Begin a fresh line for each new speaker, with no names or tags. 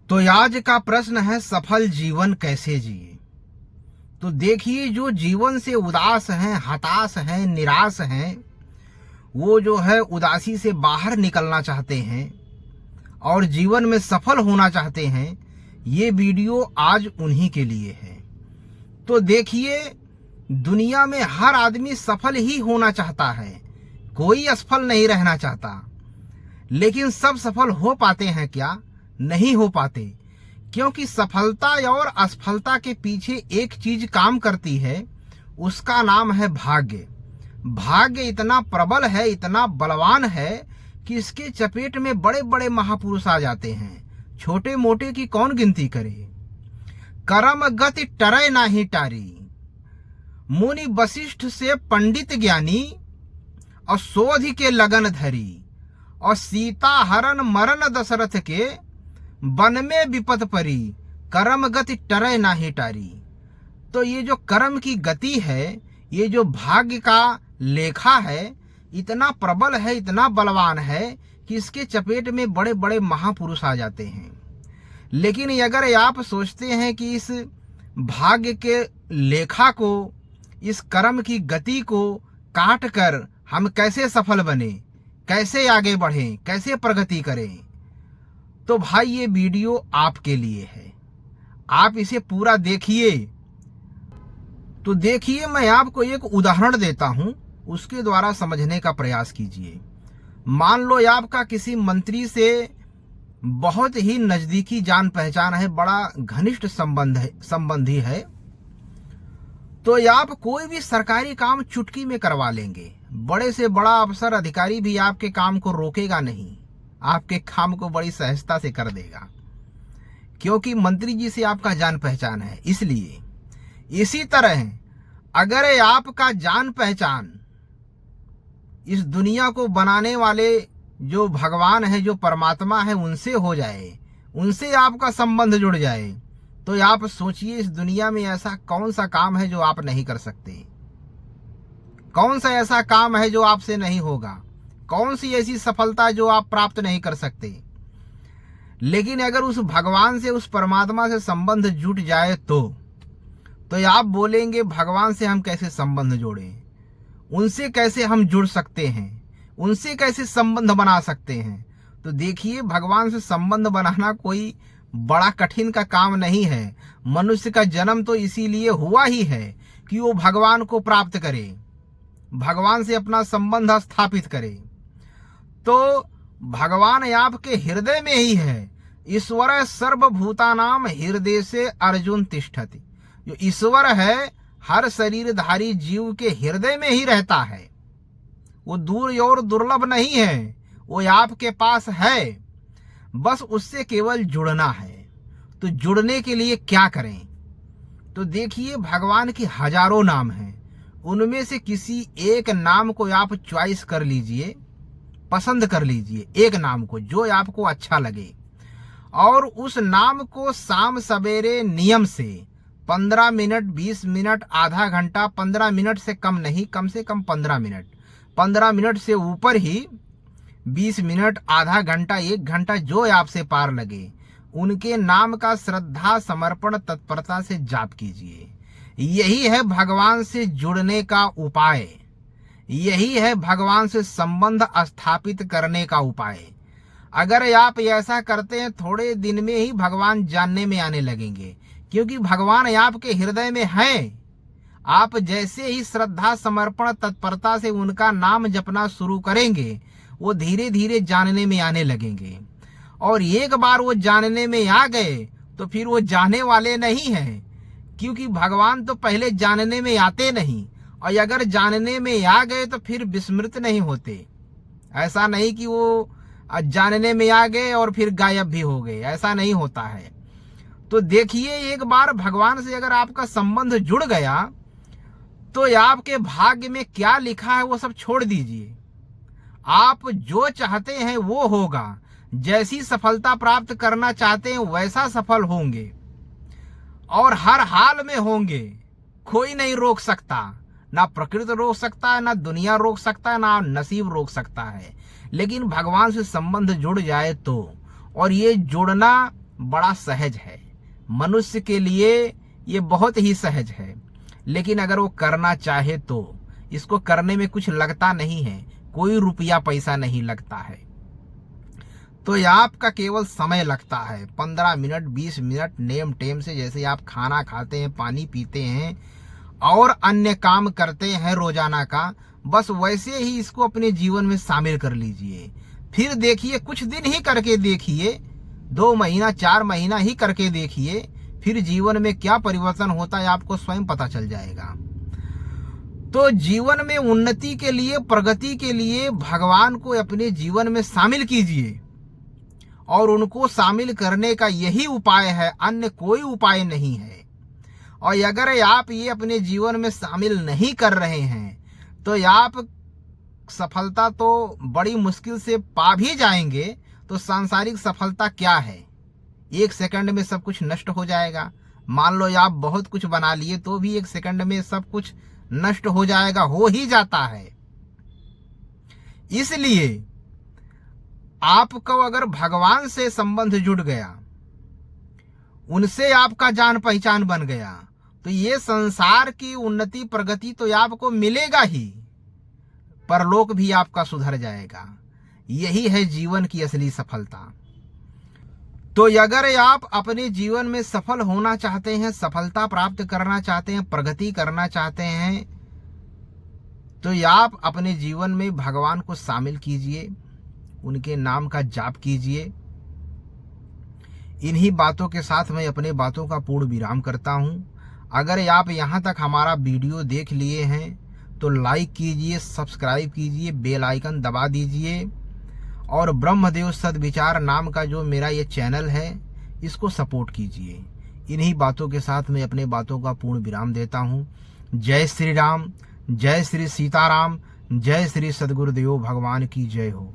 तो आज का प्रश्न है, सफल जीवन कैसे जिए। तो देखिए, जो जीवन से उदास हैं, हताश हैं, निराश हैं, वो जो है उदासी से बाहर निकलना चाहते हैं और जीवन में सफल होना चाहते हैं, ये वीडियो आज उन्हीं के लिए है। तो देखिए, दुनिया में हर आदमी सफल ही होना चाहता है, कोई असफल नहीं रहना चाहता। लेकिन सब सफल हो पाते हैं क्या? नहीं हो पाते, क्योंकि सफलता और असफलता के पीछे एक चीज काम करती है, उसका नाम है भाग्य। भाग्य इतना प्रबल है, इतना बलवान है कि इसके चपेट में बड़े बड़े महापुरुष आ जाते हैं, छोटे मोटे की कौन गिनती करे। कर्म गति टरै नाही टारी, मुनि वशिष्ठ से पंडित ज्ञानी, और शोध के लगन धरी, और सीता हरण मरण दशरथ के, वन में विपत परी, कर्म गति टरै नाही टारी। तो ये जो कर्म की गति है, ये जो भाग्य का लेखा है, इतना प्रबल है, इतना बलवान है कि इसके चपेट में बड़े बड़े महापुरुष आ जाते हैं। लेकिन अगर आप सोचते हैं कि इस भाग्य के लेखा को, इस कर्म की गति को काट कर हम कैसे सफल बने, कैसे आगे बढ़ें, कैसे प्रगति करें, तो भाई ये वीडियो आपके लिए है। आप इसे पूरा देखिए। तो देखिए, मैं आपको एक उदाहरण देता हूं, उसके द्वारा समझने का प्रयास कीजिए। मान लो आपका किसी मंत्री से बहुत ही नजदीकी जान पहचान है, बड़ा घनिष्ठ संबंधी है, तो आप कोई भी सरकारी काम चुटकी में करवा लेंगे। बड़े से बड़ा अफसर अधिकारी भी आपके काम को रोकेगा नहीं, आपके काम को बड़ी सहजता से कर देगा, क्योंकि मंत्री जी से आपका जान पहचान है। इसलिए इसी तरह अगर आपका जान पहचान इस दुनिया को बनाने वाले जो भगवान है, जो परमात्मा है, उनसे हो जाए, उनसे आपका संबंध जुड़ जाए, तो आप सोचिए इस दुनिया में ऐसा कौन सा काम है जो आप नहीं कर सकते, कौन सा ऐसा काम है जो आपसे नहीं होगा, कौन सी ऐसी सफलता जो आप प्राप्त नहीं कर सकते। लेकिन अगर उस भगवान से, उस परमात्मा से संबंध जुट जाए तो आप बोलेंगे भगवान से हम कैसे संबंध जोड़ें, उनसे कैसे हम जुड़ सकते हैं, उनसे कैसे संबंध बना सकते हैं। तो देखिए, भगवान से संबंध बनाना कोई बड़ा कठिन का काम नहीं है। मनुष्य का जन्म तो इसीलिए हुआ ही है कि वो भगवान को प्राप्त करे, भगवान से अपना संबंध स्थापित करे। तो भगवान आपके हृदय में ही है। ईश्वर सर्वभूतानाम हृदय से अर्जुन तिष्ठति। जो ईश्वर है हर शरीरधारी जीव के हृदय में ही रहता है, वो दूर और दुर्लभ नहीं है, वो आपके पास है, बस उससे केवल जुड़ना है। तो जुड़ने के लिए क्या करें? तो देखिए, भगवान के हजारों नाम हैं, उनमें से किसी एक नाम को आप चॉइस कर लीजिए, पसंद कर लीजिए, एक नाम को जो आपको अच्छा लगे, और उस नाम को शाम सवेरे नियम से 15 मिनट, 20 मिनट, आधा घंटा, 15 मिनट से कम नहीं, कम से कम 15 मिनट, 15 मिनट से ऊपर ही 20 मिनट, आधा घंटा, 1 घंटा, जो आपसे पार लगे, उनके नाम का श्रद्धा, समर्पण, तत्परता से जाप कीजिए। यही है भगवान से जुड़ने का उपाय, यही है भगवान से संबंध स्थापित करने का उपाय। अगर आप ऐसा करते हैं, थोड़े दिन में ही भगवान जानने में आने लगेंगे, क्योंकि भगवान आपके हृदय में है। आप जैसे ही श्रद्धा, समर्पण, तत्परता से उनका नाम जपना शुरू करेंगे, वो धीरे धीरे जानने में आने लगेंगे। और एक बार वो जानने में आ गए तो फिर वो जाने वाले नहीं हैं, क्योंकि भगवान तो पहले जानने में आते नहीं, और अगर जानने में आ गए तो फिर विस्मृत नहीं होते। ऐसा नहीं कि वो जानने में आ गए और फिर गायब भी हो गए, ऐसा नहीं होता है। तो देखिए, एक बार भगवान से अगर आपका संबंध जुड़ गया तो आपके भाग्य में क्या लिखा है वो सब छोड़ दीजिए। आप जो चाहते हैं वो होगा, जैसी सफलता प्राप्त करना चाहते हैं वैसा सफल होंगे, और हर हाल में होंगे। कोई नहीं रोक सकता, ना प्रकृति रोक सकता है, ना दुनिया रोक सकता है, ना नसीब रोक सकता है। लेकिन भगवान से संबंध जुड़ जाए तो, और ये जुड़ना बड़ा सहज है, मनुष्य के लिए ये बहुत ही सहज है। लेकिन अगर वो करना चाहे तो इसको करने में कुछ लगता नहीं है, कोई रुपया पैसा नहीं लगता है। तो आपका केवल समय लगता है, 15 मिनट 20 मिनट नेम टेम से। जैसे आप खाना खाते हैं, पानी पीते हैं और अन्य काम करते हैं रोजाना का, बस वैसे ही इसको अपने जीवन में शामिल कर लीजिए। फिर देखिए, कुछ दिन ही करके देखिए, 2 महीना 4 महीना ही करके देखिए, फिर जीवन में क्या परिवर्तन होता है आपको स्वयं पता चल जाएगा। तो जीवन में उन्नति के लिए, प्रगति के लिए भगवान को अपने जीवन में शामिल कीजिए, और उनको शामिल करने का यही उपाय है, अन्य कोई उपाय नहीं है। और अगर आप ये अपने जीवन में शामिल नहीं कर रहे हैं तो आप सफलता तो बड़ी मुश्किल से पा भी जाएंगे। तो सांसारिक सफलता क्या है, 1 सेकंड में सब कुछ नष्ट हो जाएगा। मान लो आप बहुत कुछ बना लिए तो भी 1 सेकंड में सब कुछ नष्ट हो जाएगा, हो ही जाता है। इसलिए आपको अगर भगवान से संबंध जुड़ गया, उनसे आपका जान पहचान बन गया, तो ये संसार की उन्नति प्रगति तो आपको मिलेगा ही, परलोक भी आपका सुधर जाएगा। यही है जीवन की असली सफलता। तो अगर आप अपने जीवन में सफल होना चाहते हैं, सफलता प्राप्त करना चाहते हैं, प्रगति करना चाहते हैं, तो आप अपने जीवन में भगवान को शामिल कीजिए, उनके नाम का जाप कीजिए। इन्हीं बातों के साथ मैं अपने बातों का पूर्ण विराम करता हूं। अगर आप यहां तक हमारा वीडियो देख लिए हैं तो लाइक कीजिए, सब्सक्राइब कीजिए, बेल आइकन दबा दीजिए, और ब्रह्मदेव सद्विचार नाम का जो मेरा ये चैनल है इसको सपोर्ट कीजिए। इन्हीं बातों के साथ मैं अपने बातों का पूर्ण विराम देता हूं। जय श्री राम, जय श्री सीताराम, जय श्री सद्गुरुदेव भगवान की जय हो।